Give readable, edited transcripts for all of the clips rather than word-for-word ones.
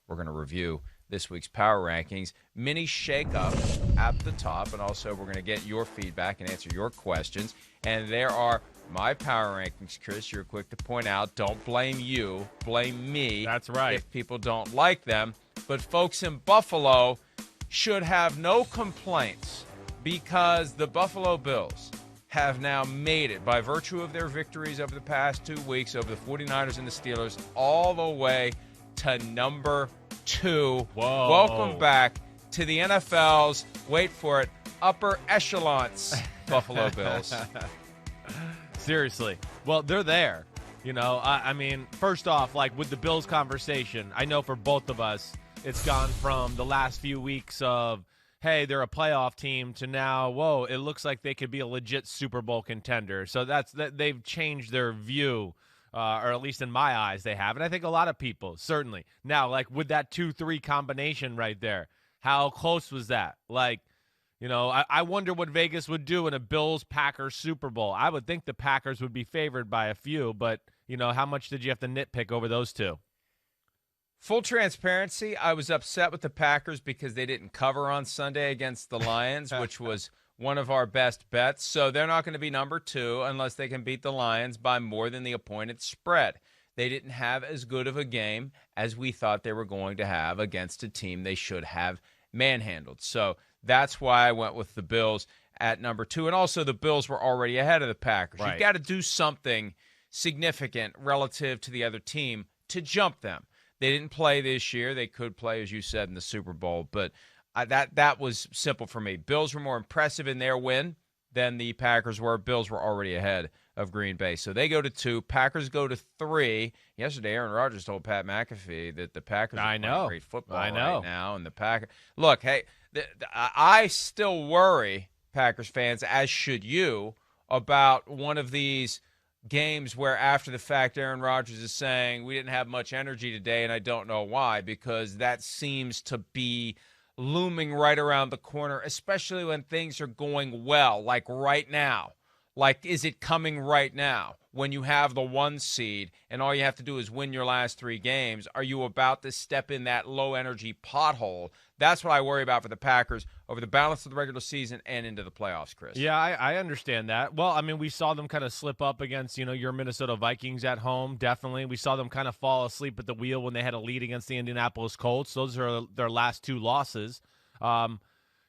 we're going to review this week's power rankings. Mini shakeup at the top, and also we're going to get your feedback and answer your questions. And there are my power rankings, Chris. You're quick to point out. Don't blame you. Blame me. That's right. If people don't like them. But folks in Buffalo should have no complaints because the Buffalo Bills have now made it by virtue of their victories over the past 2 weeks over the 49ers and the Steelers all the way to number 2. Whoa. Welcome back to the NFL's, wait for it, upper echelons, Buffalo Bills. Seriously. Well, they're there. You know, I mean, first off, like with the Bills conversation, I know for both of us, it's gone from the last few weeks of, hey, they're a playoff team to now, whoa, it looks like they could be a legit Super Bowl contender. So they've changed their view, or at least in my eyes they have. And I think a lot of people, certainly. Now, like with that 2-3 combination right there, how close was that? Like, you know, I wonder what Vegas would do in a Bills-Packers Super Bowl. I would think the Packers would be favored by a few, but, you know, how much did you have to nitpick over those two? Full transparency, I was upset with the Packers because they didn't cover on Sunday against the Lions, which was one of our best bets. So they're not going to be number 2 unless they can beat the Lions by more than the appointed spread. They didn't have as good of a game as we thought they were going to have against a team they should have manhandled. So that's why I went with the Bills at number 2. And also the Bills were already ahead of the Packers. Right. You've got to do something significant relative to the other team to jump them. They didn't play this year. They could play, as you said, in the Super Bowl. But that was simple for me. Bills were more impressive in their win than the Packers were. Bills were already ahead of Green Bay. So they go to 2. Packers go to 3. Yesterday, Aaron Rodgers told Pat McAfee that the Packers are playing great football right now. And the Packers – look, hey, I still worry, Packers fans, as should you, about one of these – games where after the fact Aaron Rodgers is saying we didn't have much energy today and I don't know why, because that seems to be looming right around the corner, especially when things are going well, like right now. Like, is it coming right now when you have the 1 seed and all you have to do is win your last 3 games? Are you about to step in that low-energy pothole? That's what I worry about for the Packers over the balance of the regular season and into the playoffs, Chris. Yeah, I understand that. Well, I mean, we saw them kind of slip up against, you know, your Minnesota Vikings at home, definitely. We saw them kind of fall asleep at the wheel when they had a lead against the Indianapolis Colts. Those are their last 2 losses. You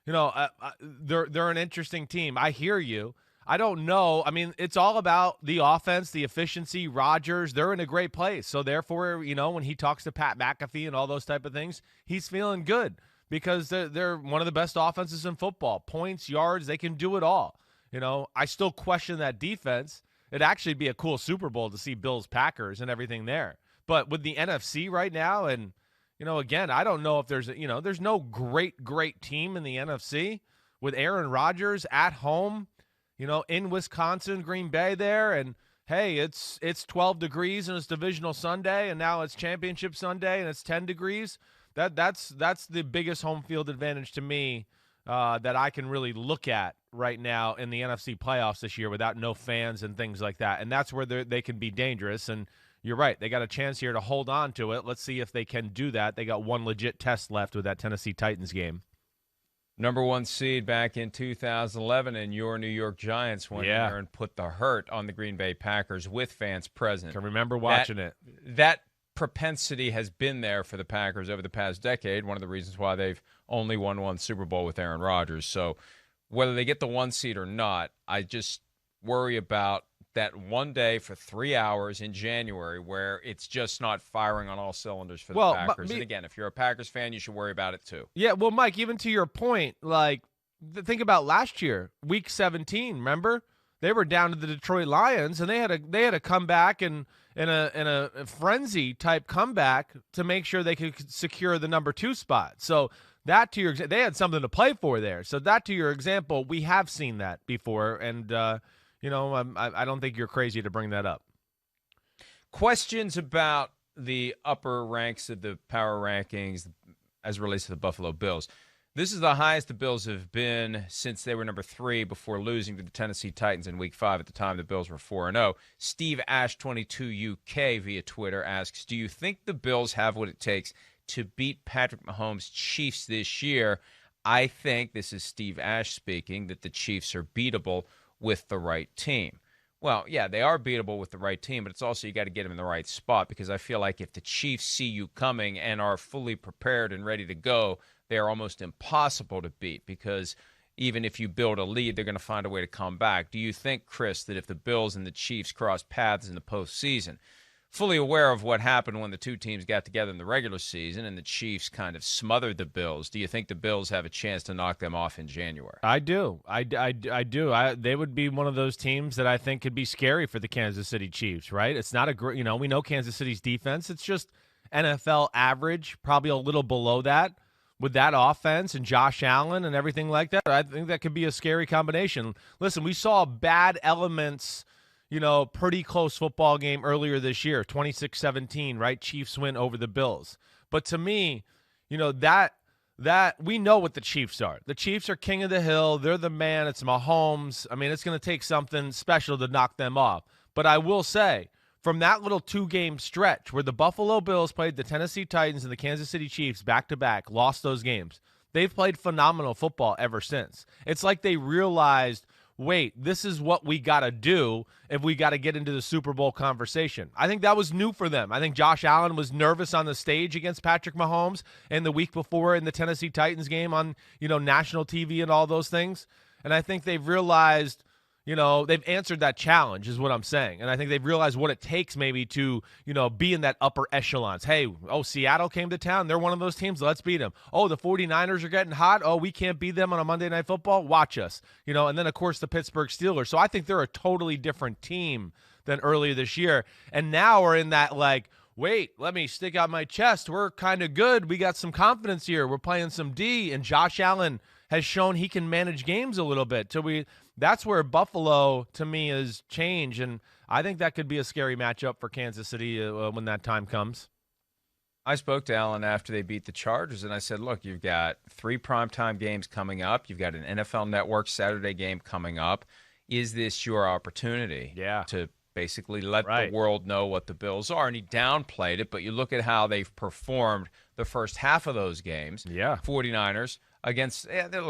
know, they're an interesting team. I hear you. I don't know. I mean, it's all about the offense, the efficiency. Rodgers, they're in a great place. So, therefore, you know, when he talks to Pat McAfee and all those type of things, he's feeling good because they're one of the best offenses in football. Points, yards, they can do it all. You know, I still question that defense. It'd actually be a cool Super Bowl to see Bills-Packers and everything there. But with the NFC right now and, you know, again, I don't know if there's no great team in the NFC with Aaron Rodgers at home. You know, in Wisconsin, Green Bay there, and hey, it's 12 degrees and it's divisional Sunday, and now it's championship Sunday and it's 10 degrees. That's the biggest home field advantage to me that I can really look at right now in the NFC playoffs this year without no fans and things like that. And that's where they can be dangerous. And you're right, they got a chance here to hold on to it. Let's see if they can do that. They got one legit test left with that Tennessee Titans game. Number 1 seed back in 2011, and your New York Giants went there and put the hurt on the Green Bay Packers with fans present. Can remember watching it. That propensity has been there for the Packers over the past decade, one of the reasons why they've only won 1 Super Bowl with Aaron Rodgers. So whether they get the 1 seed or not, I just worry about that one day for 3 hours in January where it's just not firing on all cylinders for the Packers. And again, if you're a Packers fan, you should worry about it too. Yeah, well, Mike, even to your point, like, think about last year, Week 17. Remember, they were down to the Detroit Lions, and they had a comeback and in a frenzy type comeback to make sure they could secure the number 2 spot. So that to your they had something to play for there. So that to your example, we have seen that before, and you know, I don't think you're crazy to bring that up. Questions about the upper ranks of the power rankings as it relates to the Buffalo Bills. This is the highest the Bills have been since they were number 3 before losing to the Tennessee Titans in Week 5. At the time, the Bills were 4-0. Steve Ash 22 UK via Twitter asks, do you think the Bills have what it takes to beat Patrick Mahomes' Chiefs this year. I think, this is Steve Ash speaking, that the Chiefs are beatable with the right team. Well, yeah, they are beatable with the right team, but it's also you got to get them in the right spot, because I feel like if the Chiefs see you coming and are fully prepared and ready to go, they are almost impossible to beat, because even if you build a lead, they're going to find a way to come back. Do you think, Chris, that if the Bills and the Chiefs cross paths in the postseason, fully aware of what happened when the two teams got together in the regular season and the Chiefs kind of smothered the Bills, do you think the Bills have a chance to knock them off in January? I do. I do. They would be one of those teams that I think could be scary for the Kansas City Chiefs, right? It's not a great, we know Kansas City's defense. It's just NFL average, probably a little below that. With that offense and Josh Allen and everything like that, I think that could be a scary combination. Listen, we saw bad elements, pretty close football game earlier this year, 26-17, right? Chiefs win over the Bills. But to me, that we know what the Chiefs are. The Chiefs are king of the hill. They're the man. It's Mahomes. I mean, it's going to take something special to knock them off. But I will say, from that little 2-game stretch where the Buffalo Bills played the Tennessee Titans and the Kansas City Chiefs back-to-back, lost those games, they've played phenomenal football ever since. It's like they realized, wait, this is what we got to do if we got to get into the Super Bowl conversation. I think that was new for them. I think Josh Allen was nervous on the stage against Patrick Mahomes and the week before in the Tennessee Titans game on, national TV and all those things. And I think they've realized, they've answered that challenge is what I'm saying. And I think they've realized what it takes maybe to, be in that upper echelons. Hey, Seattle came to town. They're one of those teams. Let's beat them. Oh, the 49ers are getting hot. Oh, we can't beat them on a Monday Night Football. Watch us. And then, of course, the Pittsburgh Steelers. So I think they're a totally different team than earlier this year. And now we're in that, wait, let me stick out my chest. We're kind of good. We got some confidence here. We're playing some D. And Josh Allen has shown he can manage games a little bit. So that's where Buffalo, to me, has changed, and I think that could be a scary matchup for Kansas City when that time comes. I spoke to Allen after they beat the Chargers, and I said, look, you've got 3 primetime games coming up. You've got an NFL Network Saturday game coming up. Is this your opportunity to basically let the world know what the Bills are? And he downplayed it, but you look at how they've performed the first half of those games. 49ers. Look,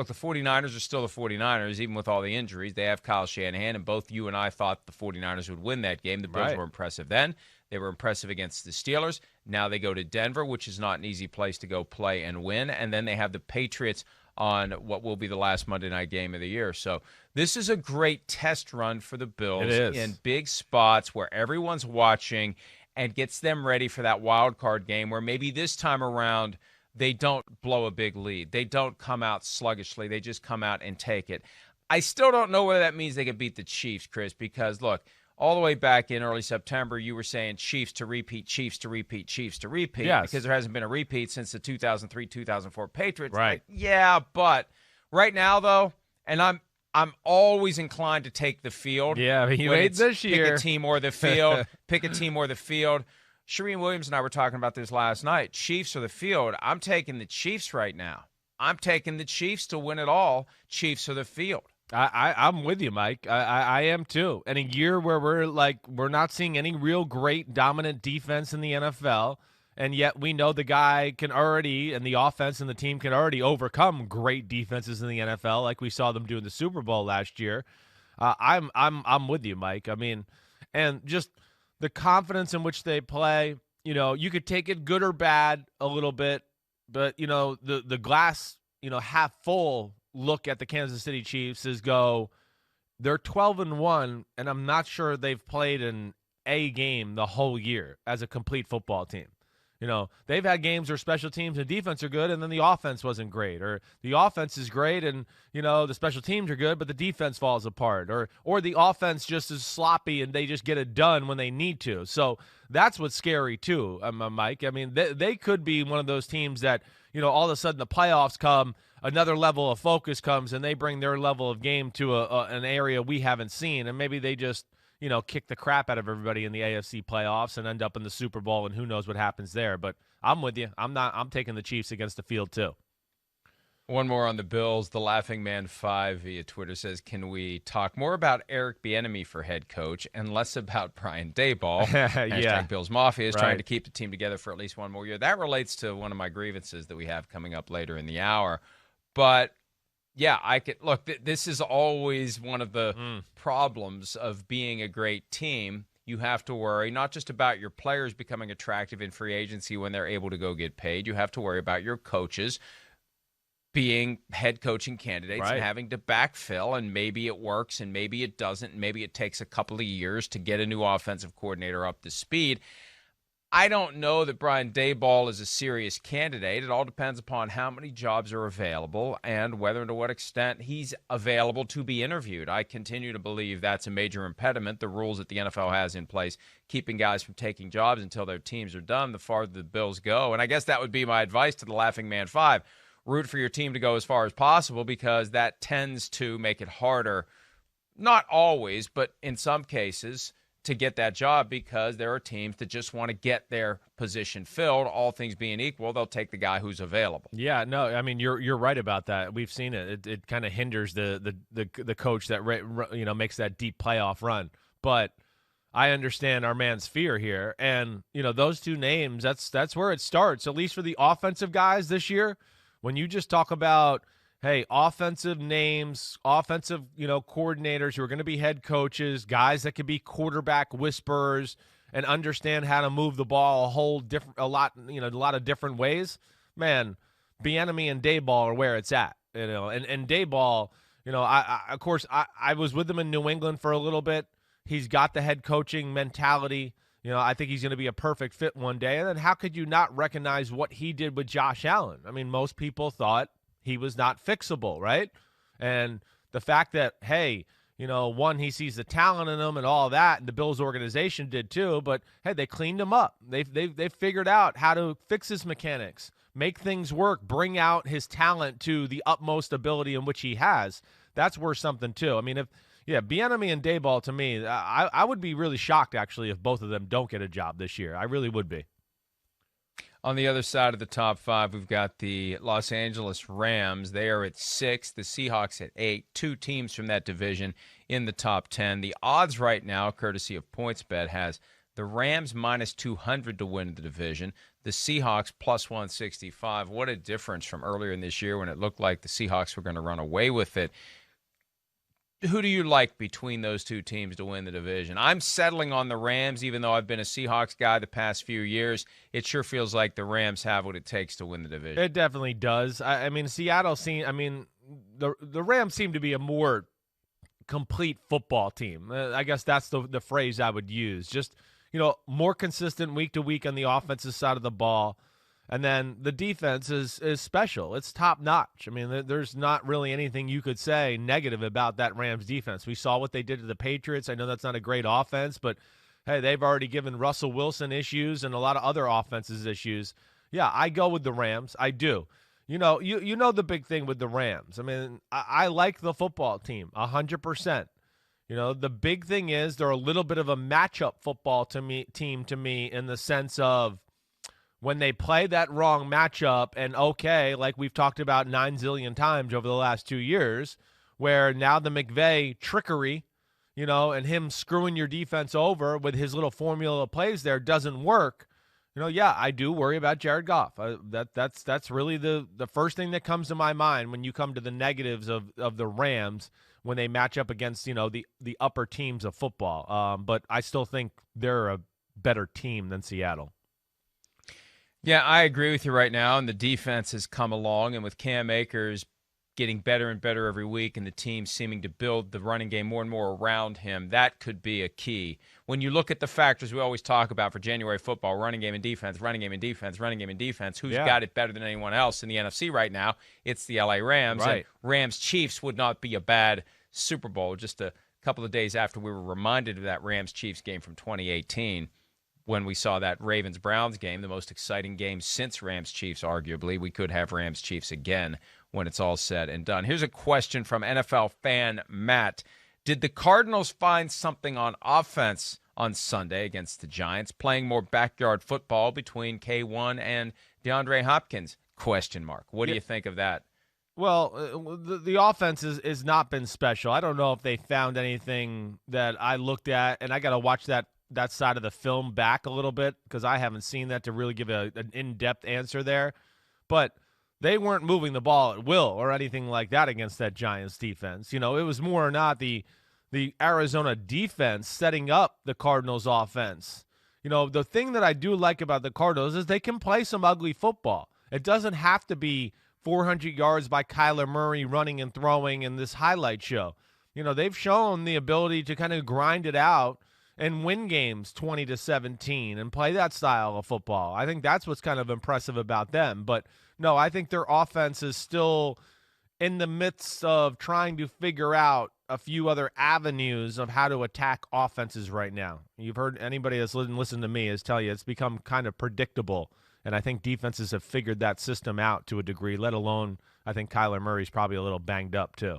the 49ers are still the 49ers, even with all the injuries. They have Kyle Shanahan, and both you and I thought the 49ers would win that game. The Bills were impressive then. They were impressive against the Steelers. Now they go to Denver, which is not an easy place to go play and win. And then they have the Patriots on what will be the last Monday night game of the year. So this is a great test run for the Bills in big spots where everyone's watching and gets them ready for that wild card game where maybe this time around they don't blow a big lead. They don't come out sluggishly. They just come out and take it. I still don't know whether that means they could beat the Chiefs, Chris, because, look, all the way back in early September, you were saying Chiefs to repeat, Chiefs to repeat, Chiefs to repeat, because there hasn't been a repeat since the 2003-2004 Patriots. Right. But right now, though, and I'm always inclined to take the field. Yeah, you ain't this year. Pick a team or the field. Pick a team or the field. Shereen Williams and I were talking about this last night. Chiefs or the field. I'm taking the Chiefs right now. I'm taking the Chiefs to win it all. Chiefs or the field. I'm with you, Mike. I am too. And a year where we're not seeing any real great dominant defense in the NFL, and yet we know the guy can already, and the offense and the team can already overcome great defenses in the NFL, like we saw them do in the Super Bowl last year. I'm with you, Mike. I mean, and just the confidence in which they play, you could take it good or bad a little bit, but, the glass, half full look at the Kansas City Chiefs is they're 12-1, and I'm not sure they've played an A game the whole year as a complete football team. They've had games where special teams and defense are good, and then the offense wasn't great, or the offense is great, and the special teams are good, but the defense falls apart, or the offense just is sloppy and they just get it done when they need to. So that's what's scary too, Mike. I mean, they could be one of those teams that all of a sudden the playoffs come, another level of focus comes, and they bring their level of game to an area we haven't seen, and maybe they just kick the crap out of everybody in the AFC playoffs and end up in the Super Bowl, and who knows what happens there. But I'm with you. I'm taking the Chiefs against the field too. One more on the Bills. The Laughing Man 5 via Twitter says, can we talk more about Eric Bieniemy for head coach and less about Brian Daboll? Yeah, Hashtag Bills Mafia is trying right. to keep the team together for at least one more year. That relates to one of my grievances that we have coming up later in the hour. But yeah, I could look. This is always one of the problems of being a great team. You have to worry not just about your players becoming attractive in free agency when they're able to go get paid. You have to worry about your coaches being head coaching candidates and Right. having to backfill, and maybe it works and maybe it doesn't, and maybe it takes a couple of years to get a new offensive coordinator up to speed. I don't know that Brian Daboll is a serious candidate. It all depends upon how many jobs are available and whether and to what extent he's available to be interviewed. I continue to believe that's a major impediment. The rules that the NFL has in place, keeping guys from taking jobs until their teams are done, the farther the Bills go. And I guess that would be my advice to the Laughing Man 5. Root for your team to go as far as possible, because that tends to make it harder, not always, but in some cases, to get that job, because there are teams that just want to get their position filled. All things being equal, they'll take the guy who's available. Yeah, no, I mean you're right about that. We've seen it. It kind of hinders the coach that makes that deep playoff run. But I understand our man's fear here, and those two names. That's where it starts. At least for the offensive guys this year, when you just talk about, hey, offensive names, offensive, coordinators who are going to be head coaches, guys that could be quarterback whisperers and understand how to move the ball a lot of different ways. Man, Bieniemy and Daboll are where it's at, and Daboll, of course, I was with him in New England for a little bit. He's got the head coaching mentality. I think he's going to be a perfect fit one day. And then how could you not recognize what he did with Josh Allen? I mean, most people thought he was not fixable, right? And the fact that, hey, one, he sees the talent in him and all that, and the Bills organization did too, but hey, they cleaned him up. They've figured out how to fix his mechanics, make things work, bring out his talent to the utmost ability in which he has. That's worth something too. I mean, Bieniemy and Daboll, to me, I would be really shocked, actually, if both of them don't get a job this year. I really would be. On the other side of the top 5, we've got the Los Angeles Rams. They are at 6, the Seahawks at 8, two teams from that division in the top 10. The odds right now, courtesy of PointsBet, has the Rams minus 200 to win the division, the Seahawks plus 165. What a difference from earlier in this year when it looked like the Seahawks were going to run away with it. Who do you like between those two teams to win the division? I'm settling on the Rams, even though I've been a Seahawks guy the past few years. It sure feels like the Rams have what it takes to win the division. It definitely does. I mean, the Rams seem to be a more complete football team. I guess that's the phrase I would use. Just, more consistent week to week on the offensive side of the ball. And then the defense is special. It's top notch. I mean, there's not really anything you could say negative about that Rams defense. We saw what they did to the Patriots. I know that's not a great offense, but hey, they've already given Russell Wilson issues and a lot of other offenses issues. Yeah, I go with the Rams. I do. You know the big thing with the Rams. I mean, I like the football team 100%. The big thing is they're a little bit of a matchup football team to me in the sense of, when they play that wrong matchup, and okay, like we've talked about 9 zillion times over the last 2 years, where now the McVay trickery, and him screwing your defense over with his little formula of plays there doesn't work. Yeah, I do worry about Jared Goff. That's really the first thing that comes to my mind when you come to the negatives of the Rams when they match up against, the upper teams of football. But I still think they're a better team than Seattle. Yeah, I agree with you right now, and the defense has come along, and with Cam Akers getting better and better every week and the team seeming to build the running game more and more around him, that could be a key. When you look at the factors we always talk about for January football, running game and defense, running game and defense, running game and defense, who's got it better than anyone else in the NFC right now? It's the LA Rams, right. And Rams-Chiefs would not be a bad Super Bowl. Just a couple of days after we were reminded of that Rams-Chiefs game from 2018, when we saw that Ravens-Browns game, the most exciting game since Rams-Chiefs, arguably. We could have Rams-Chiefs again when it's all said and done. Here's a question from NFL fan Matt. Did the Cardinals find something on offense on Sunday against the Giants, playing more backyard football between K1 and DeAndre Hopkins? Question mark. What do you think of that Well, the offense is not been special. I don't know if they found anything that I looked at, and I got to watch that side of the film back a little bit because I haven't seen that to really give an in-depth answer there. But they weren't moving the ball at will or anything like that against that Giants defense. It was more or not the Arizona defense setting up the Cardinals offense. The thing that I do like about the Cardinals is they can play some ugly football. It doesn't have to be 400 yards by Kyler Murray running and throwing in this highlight show. They've shown the ability to kind of grind it out and win games 20-17 and play that style of football. I think that's what's kind of impressive about them. But no, I think their offense is still in the midst of trying to figure out a few other avenues of how to attack offenses right now. You've heard anybody that's listened to me is tell you it's become kind of predictable. And I think defenses have figured that system out to a degree, let alone I think Kyler Murray's probably a little banged up too.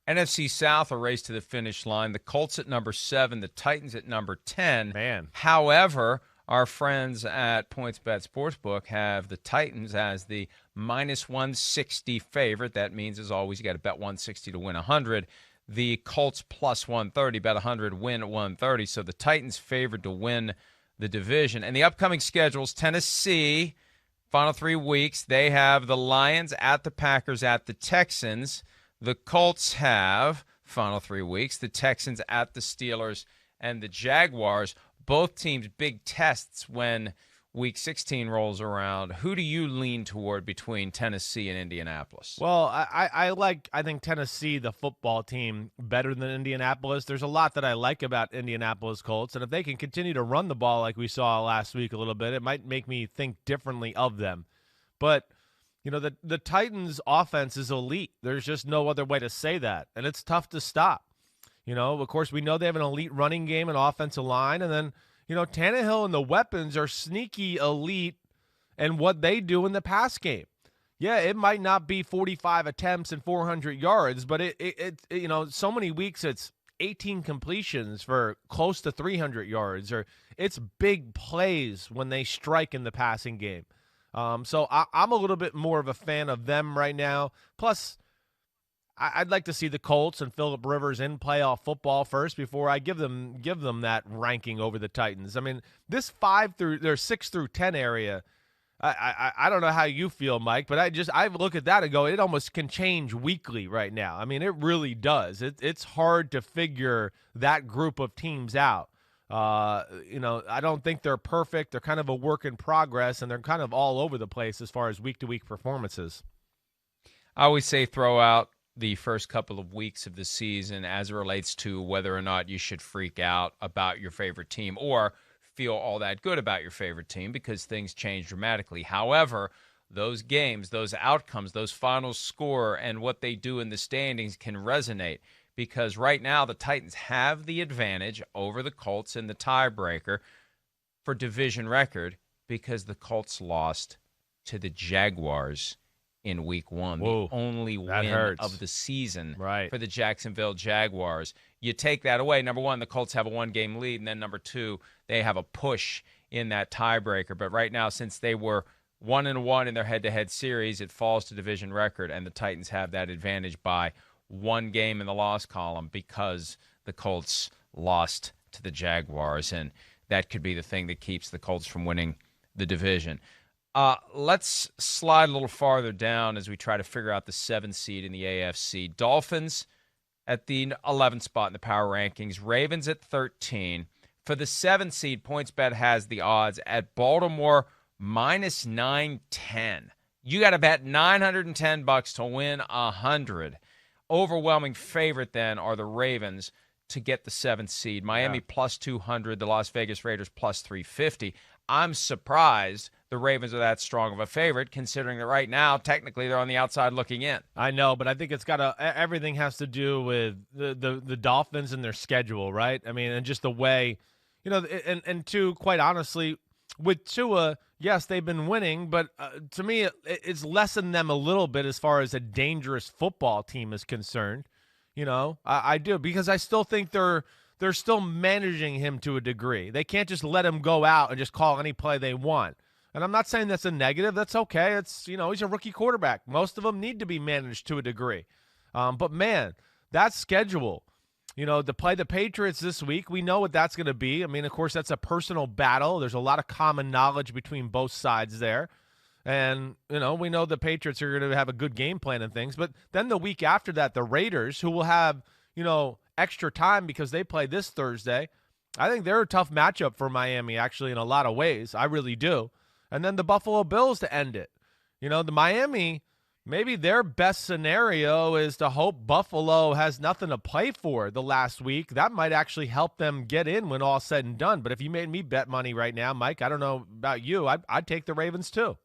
NFC South, a race to the finish line. The Colts at number 7, the Titans at number 10. Man. However, our friends at PointsBet Sportsbook have the Titans as the minus 160 favorite. That means, as always, you got to bet 160 to win 100. The Colts plus 130, bet 100, win 130. So the Titans favored to win the division. And the upcoming schedules, Tennessee, final 3 weeks, they have the Lions at the Packers at the Texans. The Colts have, final 3 weeks, the Texans at the Steelers and the Jaguars. Both teams big tests when Week 16 rolls around. Who do you lean toward between Tennessee and Indianapolis? Well, I think Tennessee, the football team, better than Indianapolis. There's a lot that I like about Indianapolis Colts, and if they can continue to run the ball like we saw last week a little bit, it might make me think differently of them. But the Titans' offense is elite. There's just no other way to say that, and it's tough to stop. Of course, we know they have an elite running game and offensive line, and then Tannehill and the weapons are sneaky elite and what they do in the pass game. Yeah, it might not be 45 attempts and 400 yards, but it so many weeks it's 18 completions for close to 300 yards, or it's big plays when they strike in the passing game. So I'm a little bit more of a fan of them right now. Plus, I'd like to see the Colts and Phillip Rivers in playoff football first before I give them that ranking over the Titans. I mean, this 6 through 10 area, I don't know how you feel, Mike, but I look at that and go, it almost can change weekly right now. I mean, it really does. It's hard to figure that group of teams out. I don't think they're perfect. They're kind of a work in progress, and they're kind of all over the place as far as week-to-week performances. I always say throw out the first couple of weeks of the season as it relates to whether or not you should freak out about your favorite team or feel all that good about your favorite team, because things change dramatically. However, those games, those outcomes, those final score and what they do in the standings can resonate, because right now the Titans have the advantage over the Colts in the tiebreaker for division record because the Colts lost to the Jaguars in Week 1, Whoa, the only win of the season for the Jacksonville Jaguars. You take that away, number one, the Colts have a 1-game lead, and then number two, they have a push in that tiebreaker. But right now, since they were 1-1 in their head-to-head series, it falls to division record, and the Titans have that advantage by 1 game in the loss column because the Colts lost to the Jaguars, and that could be the thing that keeps the Colts from winning the division. Let's slide a little farther down as we try to figure out the 7th seed in the AFC. Dolphins at the 11th spot in the power rankings. Ravens at 13. For the 7th seed, PointsBet has the odds at Baltimore minus 910. You got to bet $910 to win 100. Overwhelming favorite then are the Ravens to get the 7th seed. Miami plus 200, the Las Vegas Raiders plus 350. I'm surprised the Ravens are that strong of a favorite, considering that right now, technically, they're on the outside looking in. I know, but I think everything has to do with the Dolphins and their schedule, right? I mean, and just the way, and two, quite honestly, with Tua, yes, they've been winning, but to me, it's lessened them a little bit as far as a dangerous football team is concerned. I do, because I still think they're still managing him to a degree. They can't just let him go out and just call any play they want. And I'm not saying that's a negative. That's okay. It's, he's a rookie quarterback. Most of them need to be managed to a degree. But, man, that schedule, to play the Patriots this week, we know what that's going to be. I mean, of course, that's a personal battle. There's a lot of common knowledge between both sides there. And, we know the Patriots are going to have a good game plan and things. But then the week after that, the Raiders, who will have, extra time because they play this Thursday, I think they're a tough matchup for Miami, actually, in a lot of ways. I really do. And then the Buffalo Bills to end it. The Miami, maybe their best scenario is to hope Buffalo has nothing to play for the last week. That might actually help them get in when all's said and done. But if you made me bet money right now, Mike, I don't know about you, I'd take the Ravens too.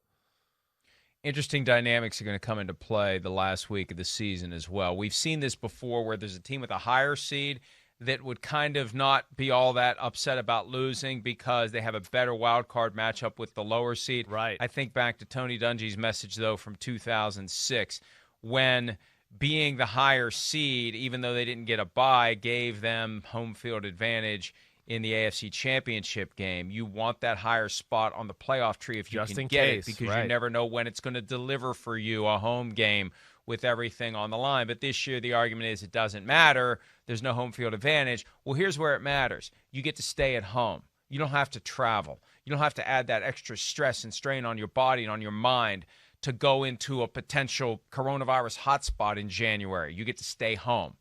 Interesting dynamics are going to come into play the last week of the season as well. We've seen this before where there's a team with a higher seed that would kind of not be all that upset about losing because they have a better wild card matchup with the lower seed. Right. I think back to Tony Dungy's message, though, from 2006, when being the higher seed, even though they didn't get a bye, gave them home field advantage in the AFC Championship game. You want that higher spot on the playoff tree if you can get it, because you never know when it's going to deliver for you a home game with everything on the line. But this year the argument is it doesn't matter. There's no home field advantage. Well, here's where it matters. You get to stay at home. You don't have to travel. You don't have to add that extra stress and strain on your body and on your mind to go into a potential coronavirus hotspot in January. You get to stay home,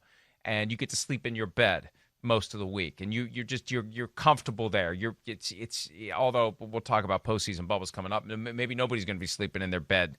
and you get to sleep in your bed most of the week, and you're comfortable there. It's although we'll talk about postseason bubbles coming up. Maybe nobody's going to be sleeping in their bed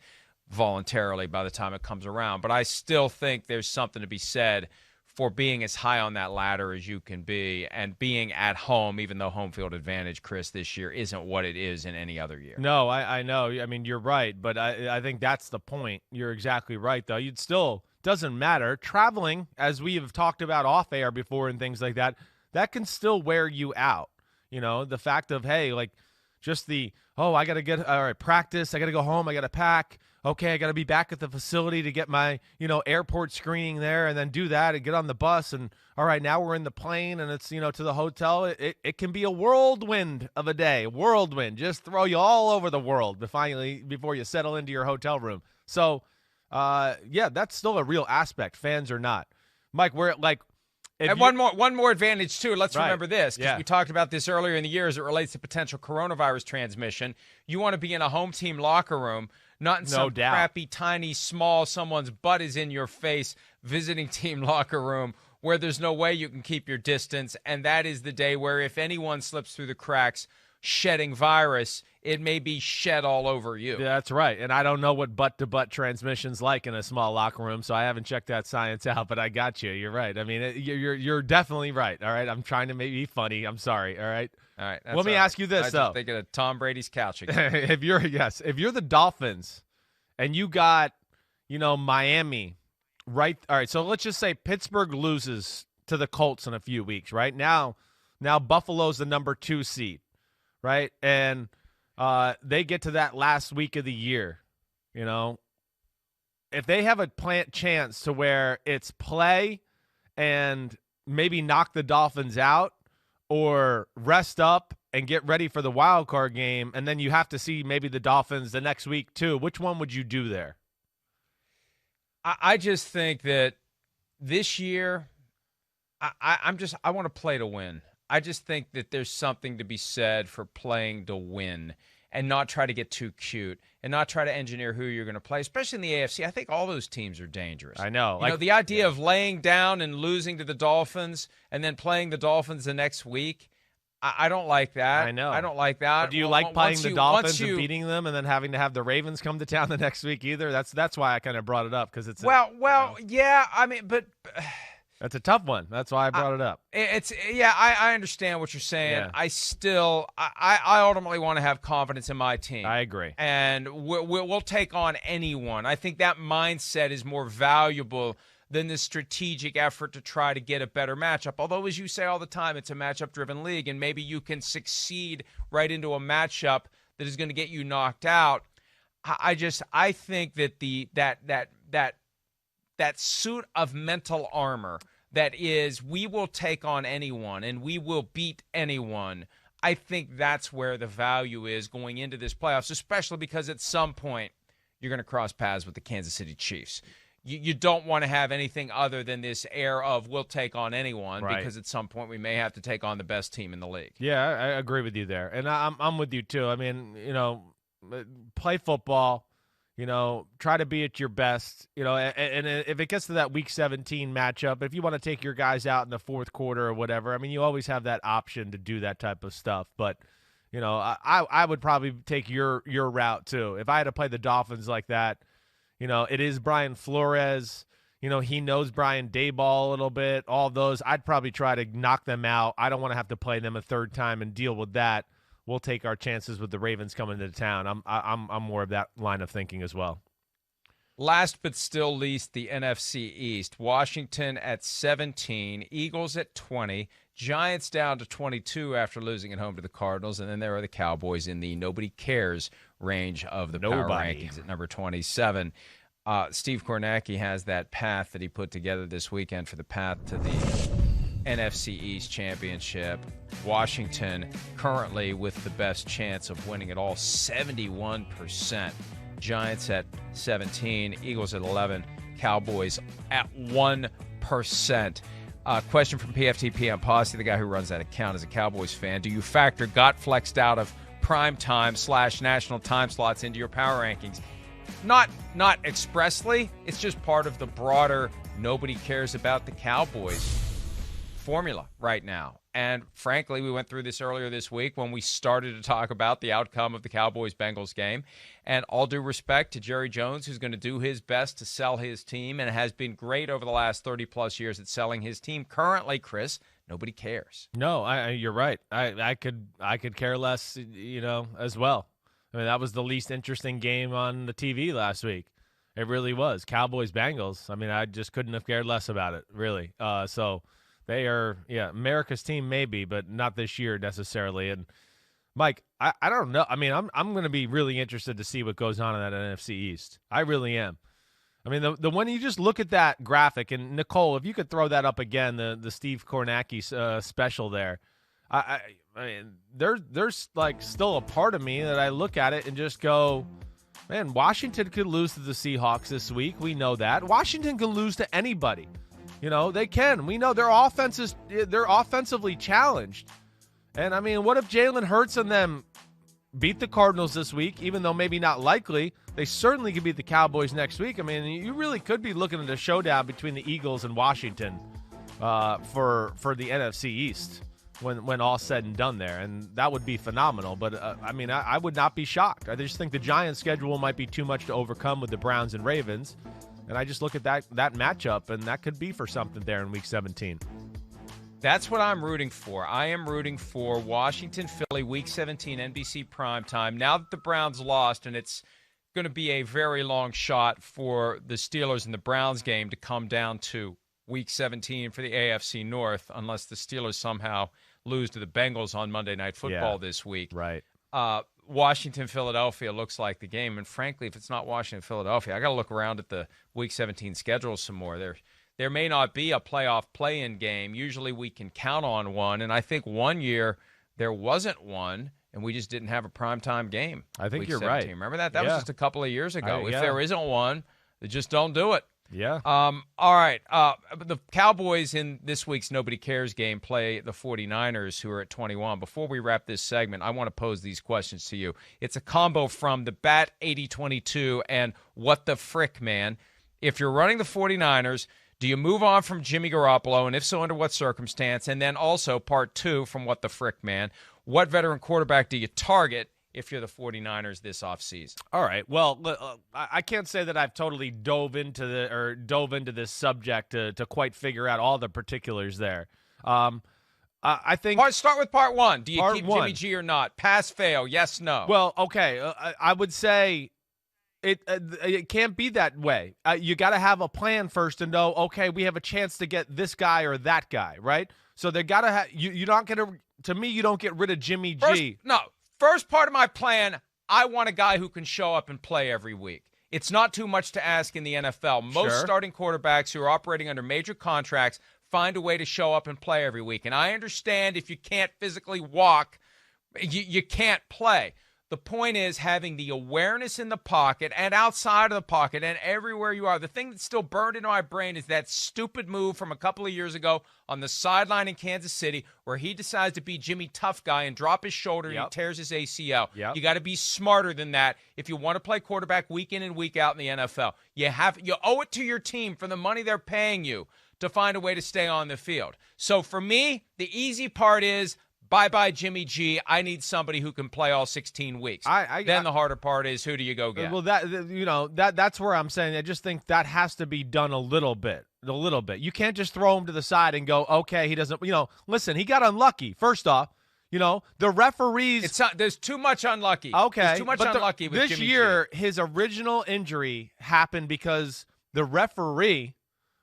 voluntarily by the time it comes around. But I still think there's something to be said for being as high on that ladder as you can be and being at home, even though home field advantage, Chris, this year isn't what it is in any other year. No, I know. I mean, you're right, but I think that's the point. You're exactly right, though. You'd still doesn't matter. Traveling, as we have talked about off air before and things like that, that can still wear you out. The fact of, hey, like just I got to get practice. I got to go home. I got to pack. Okay, I got to be back at the facility to get my, airport screening there and then do that and get on the bus. And all right, now we're in the plane and it's, to the hotel. It can be a whirlwind of a day. Whirlwind. Just throw you all over the world before you settle into your hotel room. So, that's still a real aspect, fans or not. Mike, we're like, and one more advantage too. Let's remember this, because Yeah. we talked about this earlier in the year as it relates to potential coronavirus transmission. You want to be in a home team locker room, not in some crappy, tiny, small, someone's butt is in your face visiting team locker room where there's no way you can keep your distance. And that is the day where if anyone slips through the cracks shedding virus, it may be shed all over you. Yeah, that's right. And I don't know what butt-to-butt transmission's like in a small locker room, so I haven't checked that science out, but I got you. You're right. I mean, you're definitely right, all right? I'm trying to make me funny. I'm sorry, all right? All right. Let me ask you this, though. I'm thinking of Tom Brady's couch again. if you're the Dolphins and you got, Miami, right? All right, so let's just say Pittsburgh loses to the Colts in a few weeks, right? Now Buffalo's the number 2 seed. Right, and they get to that last week of the year, if they have a chance to where it's play and maybe knock the Dolphins out or rest up and get ready for the wild card game, and then you have to see maybe the Dolphins the next week too, which one would you do there? I just think that this year, I want to play to win. I just think that there's something to be said for playing to win and not try to get too cute and not try to engineer who you're going to play, especially in the AFC. I think all those teams are dangerous. I know. The idea of laying down and losing to the Dolphins and then playing the Dolphins the next week, I don't like that. I know. I don't like that. But do you like playing the Dolphins and beating them and then having to have the Ravens come to town the next week either? That's why I kind of brought it up, because it's yeah. I mean, but that's a tough one. That's why I brought it up. I understand what you're saying. Yeah. I ultimately want to have confidence in my team. I agree. And we'll take on anyone. I think that mindset is more valuable than the strategic effort to try to get a better matchup. Although, as you say all the time, it's a matchup-driven league, and maybe you can succeed right into a matchup that is going to get you knocked out. I think that that suit of mental armor that is, we will take on anyone and we will beat anyone, I think that's where the value is going into this playoffs, especially because at some point you're going to cross paths with the Kansas City Chiefs. You don't want to have anything other than this air of we'll take on anyone, Right. because at some point we may have to take on the best team in the league. Yeah, I agree with you there, and I'm with you too. I mean, play football. Try to be at your best. And if it gets to that Week 17 matchup, if you want to take your guys out in the fourth quarter or whatever, I mean, you always have that option to do that type of stuff. But I would probably take your route too. If I had to play the Dolphins like that. It is Brian Flores. He knows Brian Daboll a little bit. All those, I'd probably try to knock them out. I don't want to have to play them a third time and deal with that. We'll take our chances with the Ravens coming into town. I'm more of that line of thinking as well. Last but still least, the NFC East. Washington at 17, Eagles at 20, Giants down to 22 after losing at home to the Cardinals, and then there are the Cowboys in the nobody cares range of the power rankings at number 27. Steve Kornacki has that path that he put together this weekend for the path to the NFC East Championship. Washington currently with the best chance of winning it all, 71%. Giants at 17, Eagles at 11, Cowboys at 1%. Question from PFTPM Posse, the guy who runs that account, is a Cowboys fan. Do you factor got flexed out of prime time / national time slots into your power rankings? Not expressly. It's just part of the broader nobody cares about the Cowboys formula right now. And frankly, we went through this earlier this week when we started to talk about the outcome of the Cowboys-Bengals game. And all due respect to Jerry Jones, who's going to do his best to sell his team and has been great over the last 30-plus years at selling his team. Currently, Chris, nobody cares. No, you're right. I could care less, as well. I mean, that was the least interesting game on the TV last week. It really was. Cowboys-Bengals. I mean, I just couldn't have cared less about it, really. So they are, America's team maybe, but not this year necessarily. And Mike, I don't know. I mean, I'm going to be really interested to see what goes on in that NFC East. I really am. I mean, the when you just look at that graphic, and Nicole, if you could throw that up again, the Steve Kornacki special there. I mean, there's like still a part of me that I look at it and just go, man, Washington could lose to the Seahawks this week. We know that. Washington can lose to anybody. They can. We know they're offensively challenged. And, I mean, what if Jalen Hurts and them beat the Cardinals this week, even though maybe not likely? They certainly could beat the Cowboys next week. I mean, you really could be looking at a showdown between the Eagles and Washington for the NFC East when all's said and done there. And that would be phenomenal. But, I mean, I would not be shocked. I just think the Giants' schedule might be too much to overcome with the Browns and Ravens. And I just look at that matchup, and that could be for something there in Week 17. That's what I'm rooting for. I am rooting for Washington, Philly, Week 17, NBC primetime. Now that the Browns lost, and it's going to be a very long shot for the Steelers and the Browns game to come down to Week 17 for the AFC North, unless the Steelers somehow lose to the Bengals on Monday Night Football this week. Right. Washington, Philadelphia looks like the game. And frankly, if it's not Washington, Philadelphia, I got to look around at the Week 17 schedule some more. There may not be a playoff play-in game. Usually we can count on one. And I think one year there wasn't one, and we just didn't have a primetime game. I think Week you're 17. right. Remember that? That was just a couple of years ago. If yeah. there isn't one, they just don't do it. Yeah. All right. The Cowboys in this week's Nobody Cares game play the 49ers, who are at 21. Before we wrap this segment, I want to pose these questions to you. It's a combo from the Bat 8022 and What the Frick, Man. If you're running the 49ers, do you move on from Jimmy Garoppolo, and if so, under what circumstance? And then also part two from What the Frick, Man. What veteran quarterback do you target if you're the 49ers this offseason? All right. Well, I can't say that I've totally dove into this subject to quite figure out all the particulars there. I think start with part one. Do you keep one. Jimmy G or not? Pass, fail, yes, no. Well, okay. I would say it can't be that way. You got to have a plan first to know, okay, we have a chance to get this guy or that guy, right? So they got to have you're not going to me, you don't get rid of Jimmy G. First part of my plan, I want a guy who can show up and play every week. It's not too much to ask in the NFL. Most starting quarterbacks who are operating under major contracts find a way to show up and play every week. And I understand if you can't physically walk You can't play. The point is having the awareness in the pocket and outside of the pocket and everywhere you are. The thing that's still burned into my brain is that stupid move from a couple of years ago on the sideline in Kansas City where he decides to be Jimmy Tough Guy and drop his shoulder and he tears his ACL. Yep. You got to be smarter than that if you want to play quarterback week in and week out in the NFL. You owe it to your team for the money they're paying you to find a way to stay on the field. So for me, the easy part is bye-bye, Jimmy G. I need somebody who can play all 16 weeks. Then the harder part is who do you go get? Well, that's where I'm saying I just think that has to be done a little bit. You can't just throw him to the side and go, okay, he doesn't, listen, he got unlucky. First off, the referees. There's too much unlucky. Okay. There's too much unlucky with this Jimmy year, G. His original injury happened because the referee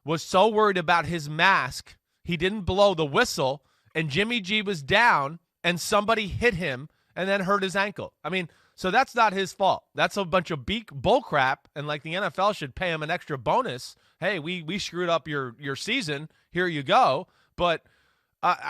was so worried about his mask, he didn't blow the whistle. And Jimmy G was down, and somebody hit him and then hurt his ankle. I mean, so that's not his fault. That's a bunch of bull crap, and like the NFL should pay him an extra bonus. Hey, we screwed up your season. Here you go. But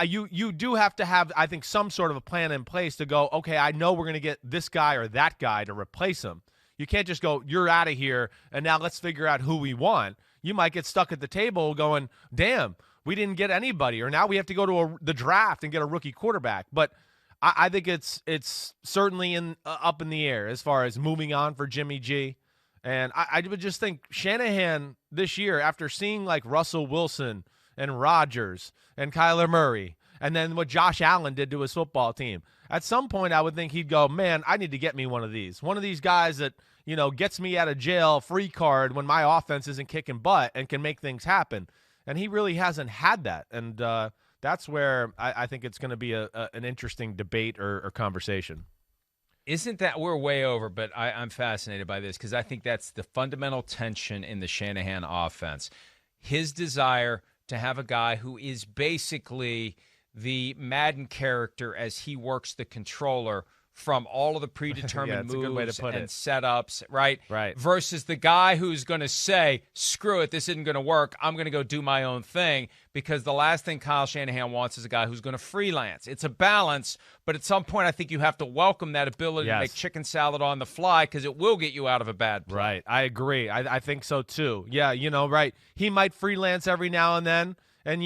you do have to have, I think, some sort of a plan in place to go, okay, I know we're going to get this guy or that guy to replace him. You can't just go, you're out of here, and now let's figure out who we want. You might get stuck at the table going, damn, we didn't get anybody, or now we have to go to the draft and get a rookie quarterback. But I think it's certainly up in the air as far as moving on for Jimmy G. And I would just think Shanahan this year, after seeing like Russell Wilson and Rodgers and Kyler Murray, and then what Josh Allen did to his football team, at some point I would think he'd go, man, I need to get me one of these guys that, gets me out of jail free card when my offense isn't kicking butt and can make things happen. And he really hasn't had that. And that's where I think it's going to be an interesting debate or conversation. Isn't that, we're way over, but I'm fascinated by this because I think that's the fundamental tension in the Shanahan offense. His desire to have a guy who is basically the Madden character as he works the controller from all of the predetermined moves and setups, right? Right. Versus the guy who's going to say, screw it, this isn't going to work. I'm going to go do my own thing, because the last thing Kyle Shanahan wants is a guy who's going to freelance. It's a balance, but at some point I think you have to welcome that ability to make chicken salad on the fly, because it will get you out of a bad play. Right. I agree. I think so too. Yeah, right. He might freelance every now and then. And,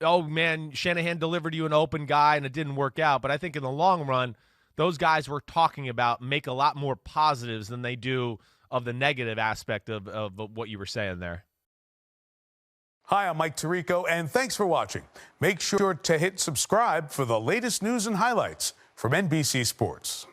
oh, man, Shanahan delivered you an open guy and it didn't work out. But I think in the long run, those guys we're talking about make a lot more positives than they do of the negative aspect of what you were saying there. Hi, I'm Mike Tirico, and thanks for watching. Make sure to hit subscribe for the latest news and highlights from NBC Sports.